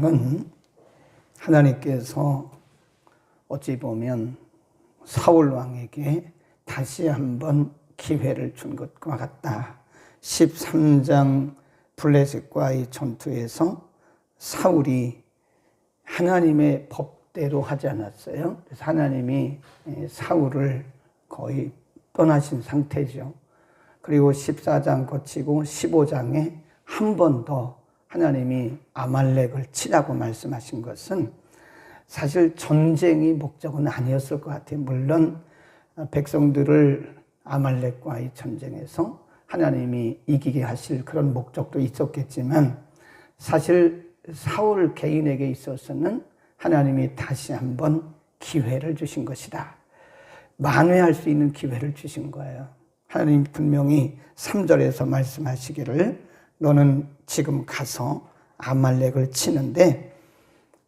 왕은 하나님께서 어찌 보면 사울 왕에게 다시 한번 기회를 준 것과 같다. 13장 블레셋과의 전투에서 사울이 하나님의 법대로 하지 않았어요. 그래서 하나님이 사울을 거의 떠나신 상태죠. 그리고 14장 거치고 15장에 한 번 더 하나님이 아말렉을 치라고 말씀하신 것은 사실 전쟁이 목적은 아니었을 것 같아요. 물론 백성들을 아말렉과의 전쟁에서 하나님이 이기게 하실 그런 목적도 있었겠지만 사실 사울 개인에게 있어서는 하나님이 다시 한번 기회를 주신 것이다. 만회할 수 있는 기회를 주신 거예요. 하나님 분명히 3절에서 말씀하시기를 너는 지금 가서 아말렉을 치는데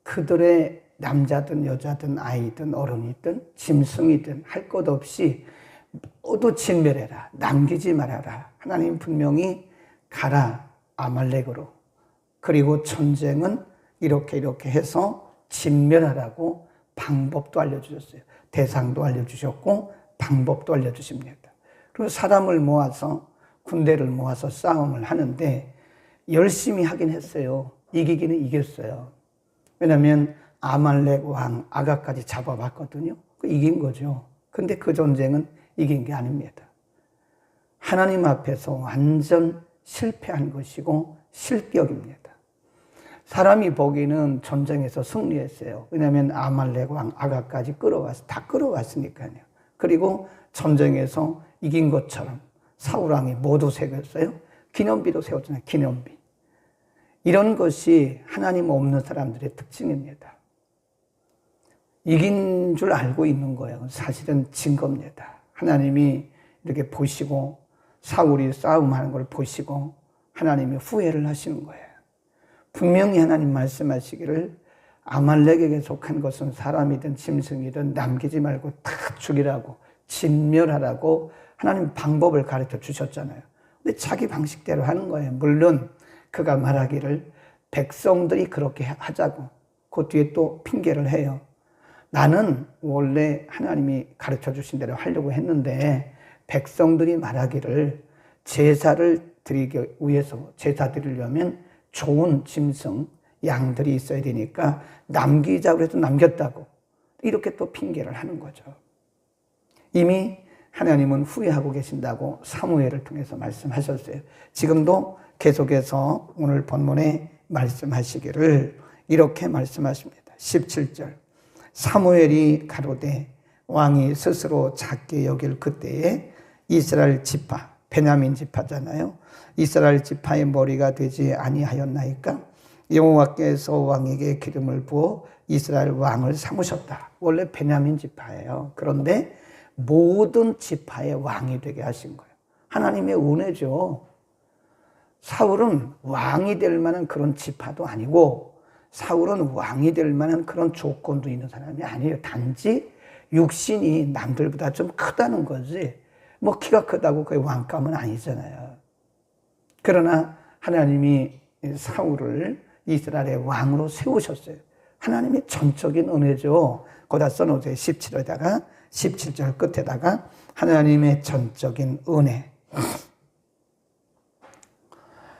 그들의 남자든 여자든 아이든 어른이든 짐승이든 할 것 없이 모두 진멸해라. 남기지 말아라. 하나님 분명히 가라 아말렉으로. 그리고 전쟁은 이렇게 해서 진멸하라고 방법도 알려주셨어요. 대상도 알려주셨고 방법도 알려주십니다. 그리고 사람을 모아서 군대를 모아서 싸움을 하는데 열심히 하긴 했어요. 이기기는 이겼어요. 왜냐하면 아말렉 왕 아각까지 잡아봤거든요. 이긴 거죠. 근데 그 전쟁은 이긴 게 아닙니다. 하나님 앞에서 완전 실패한 것이고 실격입니다. 사람이 보기에는 전쟁에서 승리했어요. 왜냐하면 아말렉 왕 아각까지 다 끌어왔으니까요. 그리고 전쟁에서 이긴 것처럼 사울 왕이 모두 세웠어요. 기념비도 세웠잖아요. 기념비. 이런 것이 하나님 없는 사람들의 특징입니다. 이긴 줄 알고 있는 거예요. 사실은 진 겁니다. 하나님이 이렇게 보시고 사울이 싸움하는 걸 보시고 하나님이 후회를 하시는 거예요. 분명히 하나님 말씀하시기를 아말렉에게 속한 것은 사람이든 짐승이든 남기지 말고 다 죽이라고 진멸하라고 하나님 방법을 가르쳐 주셨잖아요. 근데 자기 방식대로 하는 거예요. 물론 그가 말하기를 백성들이 그렇게 하자고 그 뒤에 또 핑계를 해요. 나는 원래 하나님이 가르쳐 주신 대로 하려고 했는데 백성들이 말하기를 제사를 드리기 위해서 제사 드리려면 좋은 짐승, 양들이 있어야 되니까 남기자고 해서 남겼다고 이렇게 또 핑계를 하는 거죠. 이미 하나님은 후회하고 계신다고 사무엘을 통해서 말씀하셨어요. 지금도 계속해서 오늘 본문에 말씀하시기를 이렇게 말씀하십니다. 17절 사무엘이 가로되 왕이 스스로 작게 여길 그때에 이스라엘 지파, 베냐민 지파잖아요. 이스라엘 지파의 머리가 되지 아니하였나이까? 여호와께서 왕에게 기름을 부어 이스라엘 왕을 삼으셨다. 원래 베냐민 지파예요. 그런데 모든 지파의 왕이 되게 하신 거예요. 하나님의 은혜죠. 사울은 왕이 될 만한 그런 지파도 아니고 사울은 왕이 될 만한 그런 조건도 있는 사람이 아니에요. 단지 육신이 남들보다 좀 크다는 거지 뭐 키가 크다고 그게 왕감은 아니잖아요. 그러나 하나님이 사울을 이스라엘의 왕으로 세우셨어요. 하나님의 전적인 은혜죠. 거기다 써놓으세요. 17절에다가 17절 끝에다가 하나님의 전적인 은혜.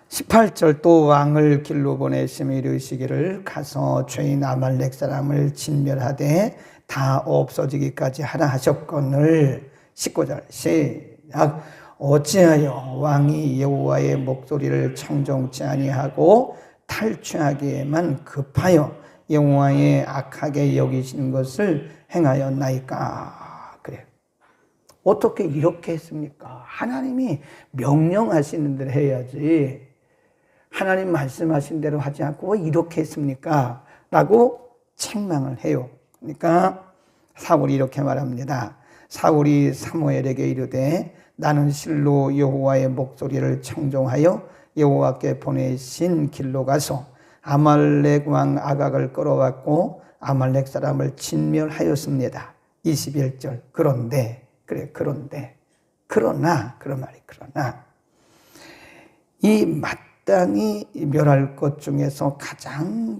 18절 또 왕을 길로 보내시며 이르시기를 가서 죄인 아말렉 사람을 진멸하되 다 없어지기까지 하라 하셨거늘. 19절 시작. 어찌하여 왕이 여호와의 목소리를 청종치 아니하고 탈취하기에만 급하여 여호와의 악하게 여기시는 것을 행하였나이까. 그래. 어떻게 이렇게 했습니까? 하나님이 명령하시는 대로 해야지. 하나님 말씀하신 대로 하지 않고 왜 이렇게 했습니까? 라고 책망을 해요. 그러니까 사울이 이렇게 말합니다. 사울이 사무엘에게 이르되 나는 실로 여호와의 목소리를 청종하여 여호와께 보내신 길로 가서 아말렉 왕 아각을 끌어왔고 아말렉 사람을 진멸하였습니다. 21절 그런데 그러나 이 마땅히 멸할 것 중에서 가장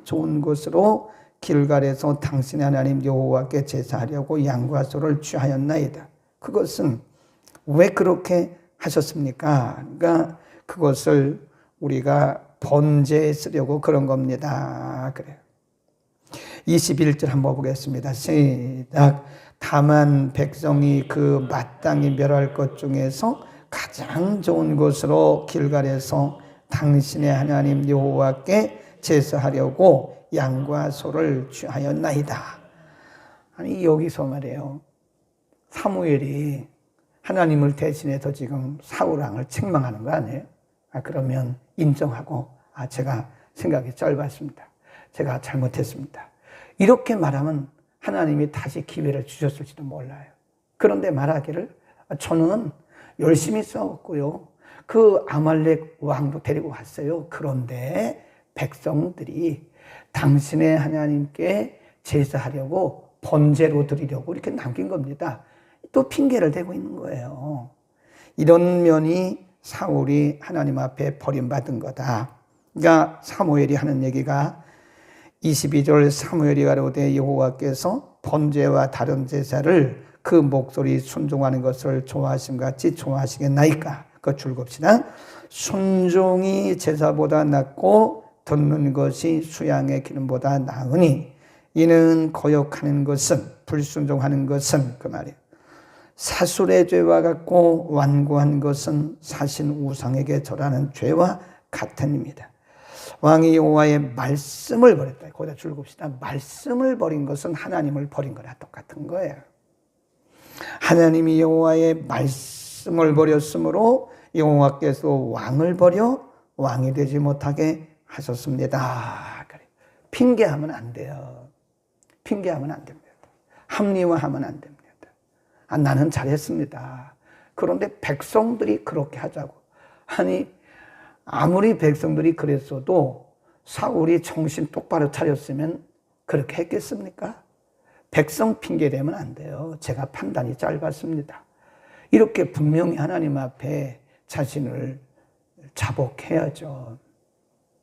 좋은 것으로 길갈에서 당신의 하나님 여호와께 제사하려고 양과 소를 취하였나이다. 그것은 왜 그렇게 하셨습니까? 그러니까 그것을 우리가 번제에 쓰려고 그런 겁니다. 그래요. 21절 한번 보겠습니다. 시작. 다만 백성이 그 마땅히 멸할 것 중에서 가장 좋은 것으로 길갈에서 당신의 하나님 여호와께 제사하려고 양과 소를 취하였나이다. 아니 여기서 말이에요. 사무엘이 하나님을 대신해서 지금 사울 왕을 책망하는 거 아니에요? 그러면 인정하고 제가 생각이 짧았습니다. 제가 잘못했습니다. 이렇게 말하면 하나님이 다시 기회를 주셨을지도 몰라요. 그런데 말하기를 저는 열심히 싸웠고요. 그 아말렉 왕도 데리고 왔어요. 그런데 백성들이 당신의 하나님께 제사하려고 번제로 드리려고 이렇게 남긴 겁니다. 또 핑계를 대고 있는 거예요. 이런 면이 사울이 하나님 앞에 버림받은 거다. 그러니까 사무엘이 하는 얘기가 22절 사무엘이 가로되 여호와께서 번제와 다른 제사를 그 목소리 순종하는 것을 좋아하심 같이 좋아하시겠나이까? 그거 줄겁시다. 순종이 제사보다 낫고 듣는 것이 수양의 기름보다 나으니 이는 거역하는 것은 불순종하는 것은 그 말이에요. 사술의 죄와 같고 완고한 것은 사신 우상에게 절하는 죄와 같으니입니다. 왕이 여호와의 말씀을 버렸다. 거기다 줄겁시다. 말씀을 버린 것은 하나님을 버린 거나 똑같은 거예요. 하나님이 여호와의 말씀을 버렸으므로 여호와께서 왕을 버려 왕이 되지 못하게 하셨습니다. 핑계하면 안 돼요. 핑계하면 안 됩니다. 합리화하면 안 됩니다. 나는 잘했습니다. 그런데 백성들이 그렇게 하자고. 아니 아무리 백성들이 그랬어도 사울이 정신 똑바로 차렸으면 그렇게 했겠습니까? 백성 핑계대면 안 돼요. 제가 판단이 짧았습니다. 이렇게 분명히 하나님 앞에 자신을 자복해야죠.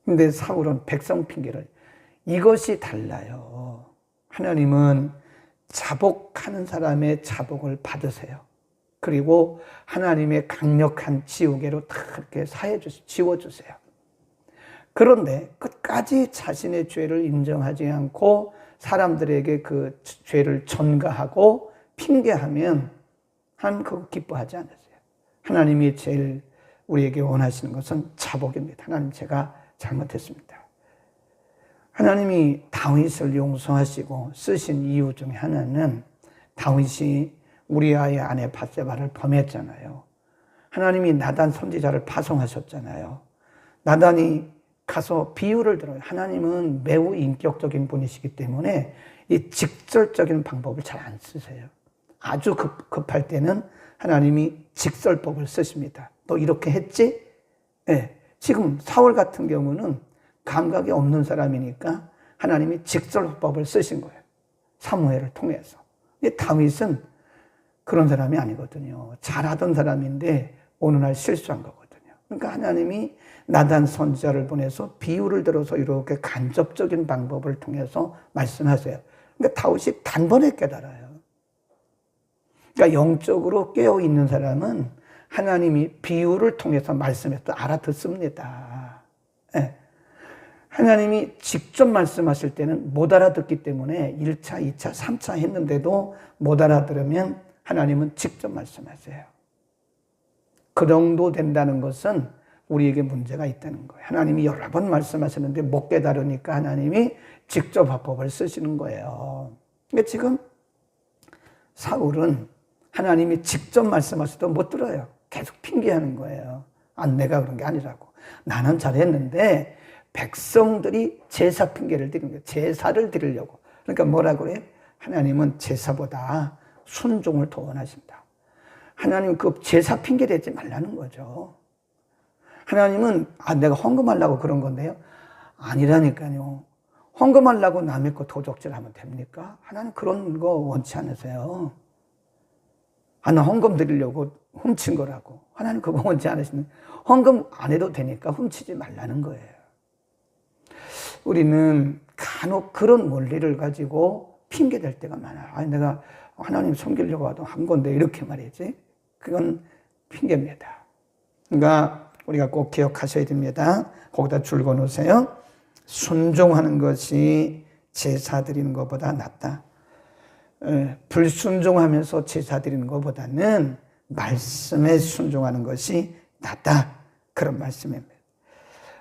근데 사울은 백성 핑계를, 이것이 달라요. 하나님은 자복하는 사람의 자복을 받으세요. 그리고 하나님의 강력한 지우개로 다 이렇게 사해주세요. 지워주세요. 그런데 끝까지 자신의 죄를 인정하지 않고 사람들에게 그 죄를 전가하고 핑계하면 하나님 그거 기뻐하지 않으세요. 하나님이 제일 우리에게 원하시는 것은 자복입니다. 하나님 제가 잘못했습니다. 하나님이 다윗을 용서하시고 쓰신 이유 중에 하나는 다윗이 우리아의 아내 밧세바를 범했잖아요. 하나님이 나단 선지자를 파송하셨잖아요. 나단이 가서 비유를 들어요. 하나님은 매우 인격적인 분이시기 때문에 이 직설적인 방법을 잘 안 쓰세요. 아주 급할 때는 하나님이 직설법을 쓰십니다. 너 이렇게 했지? 네. 지금 사울 같은 경우는 감각이 없는 사람이니까 하나님이 직설법을 쓰신 거예요. 사무엘을 통해서. 근데 다윗은 그런 사람이 아니거든요. 잘하던 사람인데 어느 날 실수한 거거든요. 그러니까 하나님이 나단 선지자를 보내서 비유를 들어서 이렇게 간접적인 방법을 통해서 말씀하세요. 그러니까 다윗이 단번에 깨달아요. 그러니까 영적으로 깨어있는 사람은 하나님이 비유를 통해서 말씀해서 알아듣습니다. 네. 하나님이 직접 말씀하실 때는 못 알아듣기 때문에 1차, 2차, 3차 했는데도 못 알아들으면 하나님은 직접 말씀하세요. 그 정도 된다는 것은 우리에게 문제가 있다는 거예요. 하나님이 여러 번 말씀하셨는데 못 깨달으니까 하나님이 직접 화법을 쓰시는 거예요. 그러니까 지금 사울은 하나님이 직접 말씀하셔도 못 들어요. 계속 핑계하는 거예요. 내가 그런 게 아니라고. 나는 잘했는데 백성들이 제사 핑계를 드리는 거예요. 제사를 드리려고. 그러니까 뭐라고 그래요? 하나님은 제사보다 순종을 더 원하십니다. 하나님 그 제사 핑계 대지 말라는 거죠. 하나님은 내가 헌금하려고 그런 건데요. 아니라니까요. 헌금하려고 남의 거 도적질하면 됩니까? 하나님 그런 거 원치 않으세요. 나 헌금 드리려고 훔친 거라고. 하나님 그거 원치 않으시는, 헌금 안 해도 되니까 훔치지 말라는 거예요. 우리는 간혹 그런 원리를 가지고 핑계 댈 때가 많아요. 내가 하나님 섬기려고 하도 한 건데 이렇게 말이지. 그건 핑계입니다. 그러니까 우리가 꼭 기억하셔야 됩니다. 거기다 줄 그어놓으세요. 순종하는 것이 제사 드리는 것보다 낫다. 불순종하면서 제사 드리는 것보다는 말씀에 순종하는 것이 낫다. 그런 말씀입니다.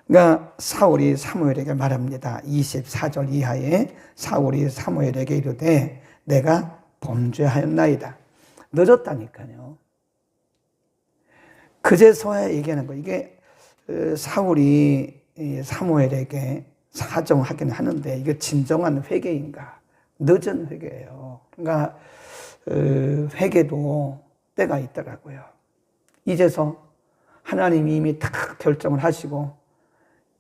그러니까 사울이 사무엘에게 말합니다. 24절 이하에 사울이 사무엘에게 이르되 내가 범죄하였나이다. 늦었다니까요. 그제서야 얘기하는 거예요. 이게 사울이 사무엘에게 사정하긴 하는데 이게 진정한 회개인가? 늦은 회개예요. 그러니까 회개도 때가 있더라고요. 이제서 하나님이 이미 딱 결정을 하시고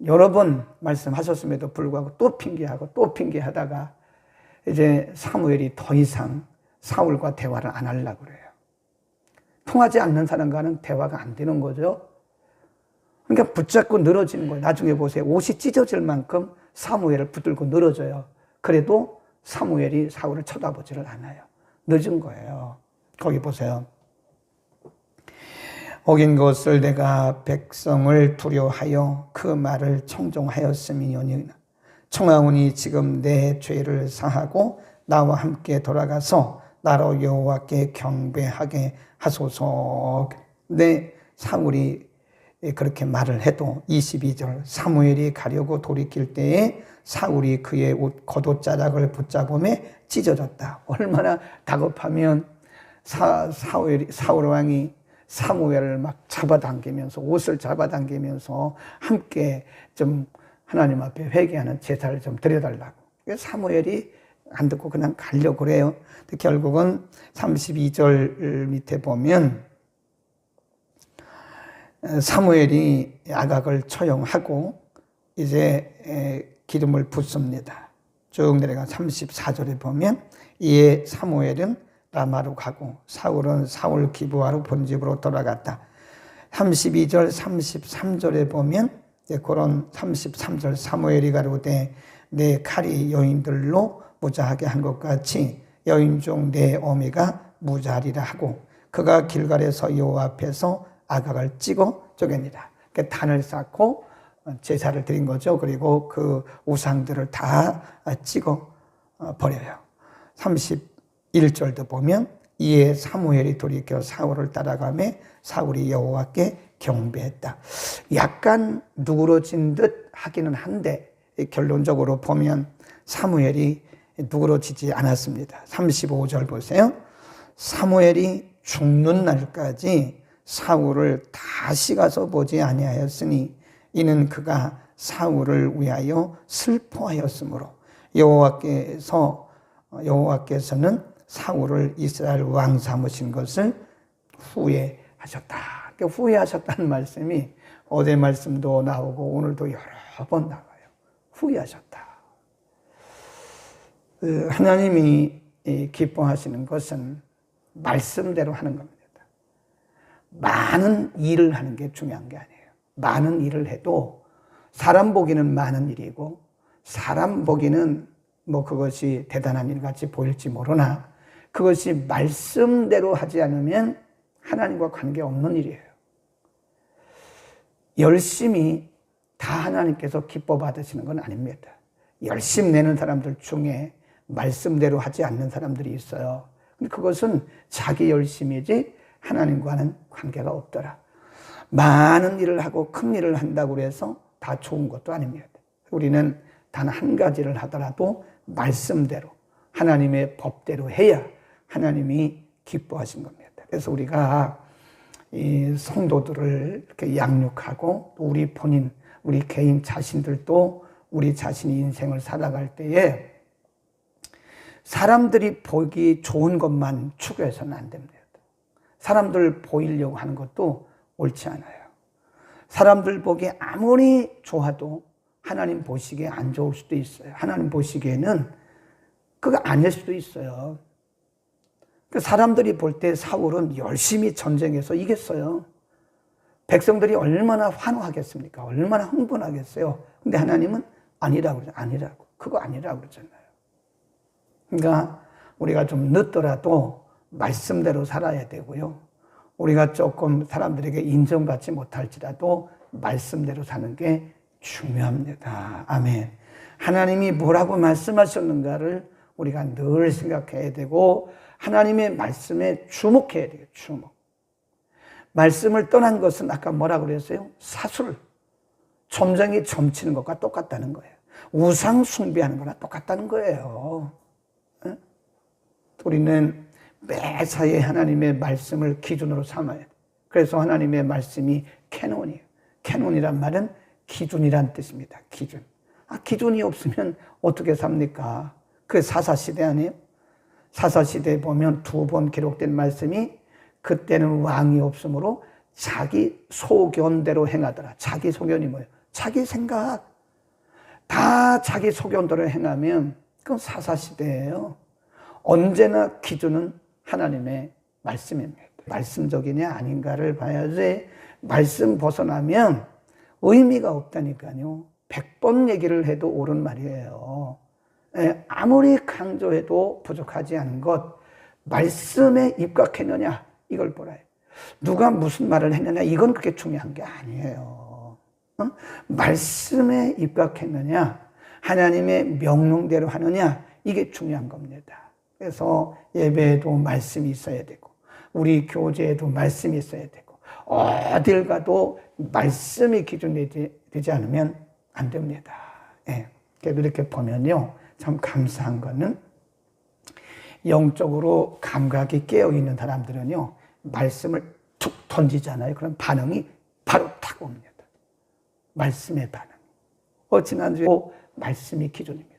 여러 번 말씀하셨음에도 불구하고 또 핑계하고 또 핑계하다가 이제 사무엘이 더 이상 사울과 대화를 안 하려고 그래요. 통하지 않는 사람과는 대화가 안 되는 거죠. 그러니까 붙잡고 늘어지는 거예요. 나중에 보세요. 옷이 찢어질 만큼 사무엘을 붙들고 늘어져요. 그래도 사무엘이 사울을 쳐다보지를 않아요. 늦은 거예요. 거기 보세요. 어긴 것을 내가 백성을 두려워하여 그 말을 청종하였음이오니 청하오니 지금 내 죄를 사하고 나와 함께 돌아가서 나로 여호와께 경배하게 하소서. 근데 사울이 그렇게 말을 해도 22절 사무엘이 가려고 돌이킬 때에 사울이 그의 옷 겉옷자락을 붙잡음에 찢어졌다. 얼마나 다급하면 사울 왕이 사무엘을 막 잡아당기면서 옷을 잡아당기면서 함께 좀 하나님 앞에 회개하는 제사를 좀 드려달라고. 사무엘이 안 듣고 그냥 가려고 그래요. 결국은 32절 밑에 보면 사무엘이 아각을 처형하고 이제 기름을 붓습니다. 쭉 내려가 34절에 보면 이에 사무엘은 라마로 가고 사울은 사울 기브아로 본집으로 돌아갔다. 32절 33절에 보면 그런 33절 사무엘이 가로되 내 칼이 여인들로 무자하게 한 것 같이 여인 중 내 어미가 무자하리라 하고 그가 길갈에서 여호와 앞에서 아각을 찍어 쪼개니라. 단을 쌓고 제사를 드린 거죠. 그리고 그 우상들을 다 찍어 버려요. 31절도 보면 이에 사무엘이 돌이켜 사울을 따라가매 사울이 여호와께 경배했다. 약간 누그러진 듯 하기는 한데 결론적으로 보면 사무엘이 누그러지지 않았습니다. 35절 보세요. 사무엘이 죽는 날까지 사울을 다시 가서 보지 아니하였으니 이는 그가 사울을 위하여 슬퍼하였으므로 여호와께서는 사울을 이스라엘 왕 삼으신 것을 후회하셨다. 후회하셨다는 말씀이 어제 말씀도 나오고 오늘도 여러 번 나와요. 후회하셨다. 하나님이 기뻐하시는 것은 말씀대로 하는 겁니다. 많은 일을 하는 게 중요한 게 아니에요. 많은 일을 해도 사람 보기는 많은 일이고 사람 보기는 그것이 대단한 일 같이 보일지 모르나 그것이 말씀대로 하지 않으면 하나님과 관계없는 일이에요. 열심히 다 하나님께서 기뻐 받으시는 건 아닙니다. 열심 내는 사람들 중에 말씀대로 하지 않는 사람들이 있어요. 근데 그것은 자기 열심이지 하나님과는 관계가 없더라. 많은 일을 하고 큰 일을 한다고 해서 다 좋은 것도 아닙니다. 우리는 단 한 가지를 하더라도 말씀대로 하나님의 법대로 해야 하나님이 기뻐하신 겁니다. 그래서 우리가 이 성도들을 이렇게 양육하고 또 우리 본인, 우리 개인 자신들도 우리 자신이 인생을 살아갈 때에 사람들이 보기 좋은 것만 추구해서는 안 됩니다. 사람들 보이려고 하는 것도 옳지 않아요. 사람들 보기에 아무리 좋아도 하나님 보시기에 안 좋을 수도 있어요. 하나님 보시기에는 그거 아닐 수도 있어요. 그 사람들이 볼 때 사울은 열심히 전쟁해서 이겼어요. 백성들이 얼마나 환호하겠습니까? 얼마나 흥분하겠어요? 근데 하나님은 아니라고 그러죠. 아니라고. 그거 아니라고 그러잖아요. 그러니까 우리가 좀 늦더라도 말씀대로 살아야 되고요. 우리가 조금 사람들에게 인정받지 못할지라도 말씀대로 사는 게 중요합니다. 아멘. 하나님이 뭐라고 말씀하셨는가를 우리가 늘 생각해야 되고 하나님의 말씀에 주목해야 돼요. 주목. 말씀을 떠난 것은 아까 뭐라고 그랬어요? 사술, 점쟁이 점치는 것과 똑같다는 거예요. 우상 숭배하는 거나 똑같다는 거예요. 우리는 매사에 하나님의 말씀을 기준으로 삼아야 돼. 그래서 하나님의 말씀이 캐논이에요. 캐논이란 말은 기준이란 뜻입니다. 기준. 기준이 없으면 어떻게 삽니까? 그게 사사시대 아니에요? 사사시대에 보면 2번 기록된 말씀이 그때는 왕이 없으므로 자기 소견대로 행하더라. 자기 소견이 뭐예요? 자기 생각. 다 자기 소견대로 행하면 그건 사사시대예요. 언제나 기준은 하나님의 말씀입니다. 말씀적이냐 아닌가를 봐야지 말씀 벗어나면 의미가 없다니까요. 100번 얘기를 해도 옳은 말이에요. 아무리 강조해도 부족하지 않은 것, 말씀에 입각했느냐 이걸 보라요. 누가 무슨 말을 했느냐 이건 그렇게 중요한 게 아니에요. 말씀에 입각했느냐 하나님의 명령대로 하느냐 이게 중요한 겁니다. 그래서 예배에도 말씀이 있어야 되고 우리 교제에도 말씀이 있어야 되고 어딜 가도 말씀이 기준이 되지 않으면 안 됩니다. 그래도 이렇게 보면요 참 감사한 거는 영적으로 감각이 깨어있는 사람들은요 말씀을 툭 던지잖아요. 그럼 반응이 바로 탁 옵니다. 말씀의 반응. 지난주에 말씀이 기준입니다.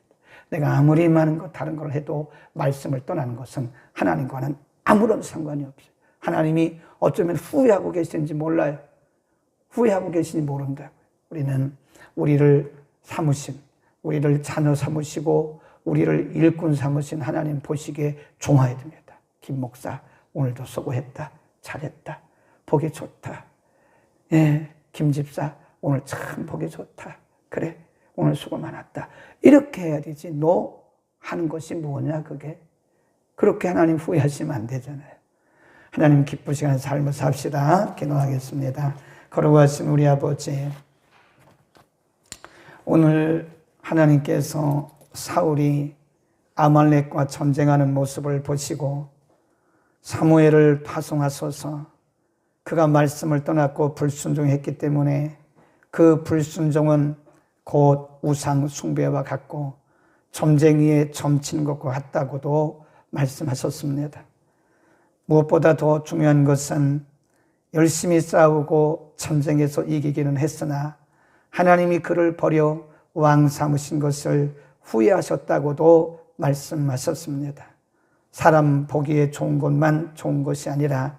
내가 아무리 많은 것 다른 걸 해도 말씀을 떠나는 것은 하나님과는 아무런 상관이 없어요. 하나님이 어쩌면 후회하고 계시는지 몰라요. 후회하고 계시는지 모른다고요. 우리는 우리를 삼으신, 우리를 자녀 삼으시고 우리를 일꾼 삼으신 하나님 보시기에 종아야 됩니다. 김 목사 오늘도 수고했다. 잘했다. 보기 좋다. 김 집사 오늘 참 보기 좋다. 그래 오늘 수고 많았다. 이렇게 해야 되지. 너 하는 것이 뭐냐 그게. 그렇게 하나님 후회하시면 안 되잖아요. 하나님 기쁘시는 삶을 삽시다. 기도하겠습니다. 걸어가신 우리 아버지, 오늘 하나님께서 사울이 아말렉과 전쟁하는 모습을 보시고 사무엘을 파송하소서. 그가 말씀을 떠났고 불순종했기 때문에 그 불순종은 곧 우상 숭배와 같고 점쟁이에 점치는 것과 같다고도 말씀하셨습니다. 무엇보다 더 중요한 것은 열심히 싸우고 전쟁에서 이기기는 했으나 하나님이 그를 버려 왕 삼으신 것을 후회하셨다고도 말씀하셨습니다. 사람 보기에 좋은 것만 좋은 것이 아니라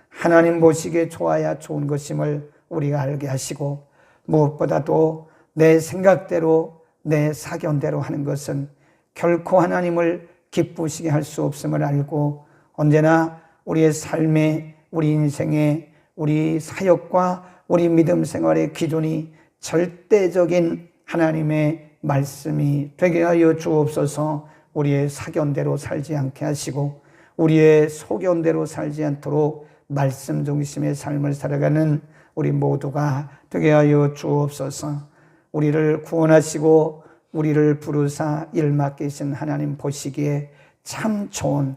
하나님 보시기에 좋아야 좋은 것임을 우리가 알게 하시고 무엇보다도 내 생각대로 내 사견대로 하는 것은 결코 하나님을 기쁘시게 할 수 없음을 알고 언제나 우리의 삶에 우리 인생에 우리 사역과 우리 믿음 생활의 기준이 절대적인 하나님의 말씀이 되게 하여 주옵소서. 우리의 사견대로 살지 않게 하시고 우리의 소견대로 살지 않도록 말씀 중심의 삶을 살아가는 우리 모두가 되게 하여 주옵소서. 우리를 구원하시고 우리를 부르사 일 맡기신 하나님 보시기에 참 좋은,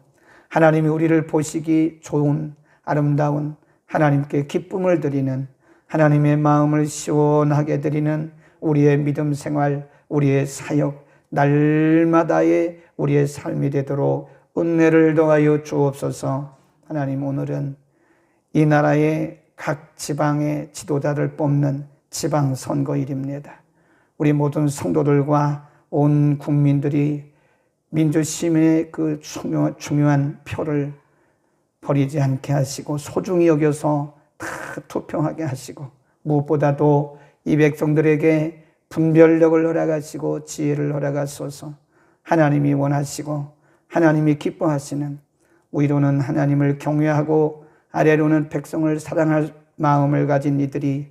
하나님이 우리를 보시기 좋은 아름다운 하나님께 기쁨을 드리는, 하나님의 마음을 시원하게 드리는 우리의 믿음 생활, 우리의 사역, 날마다의 우리의 삶이 되도록 은혜를 더하여 주옵소서. 하나님, 오늘은 이 나라의 각 지방의 지도자를 뽑는 지방선거일입니다. 우리 모든 성도들과 온 국민들이 민주시민의 그 중요한 표를 버리지 않게 하시고 소중히 여겨서 다 투표하게 하시고 무엇보다도 이 백성들에게 분별력을 허락하시고 지혜를 허락하소서. 하나님이 원하시고 하나님이 기뻐하시는 위로는 하나님을 경외하고 아래로는 백성을 사랑할 마음을 가진 이들이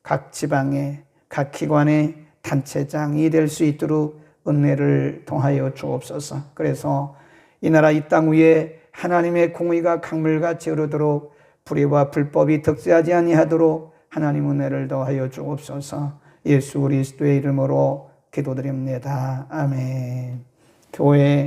각 지방에 각 기관의 단체장이 될 수 있도록 은혜를 통하여 주옵소서. 그래서 이 나라 이 땅 위에 하나님의 공의가 강물같이 흐르도록 불의와 불법이 득세하지 아니하도록 하나님 은혜를 더하여 주옵소서. 예수 그리스도의 이름으로 기도드립니다. 아멘. 교회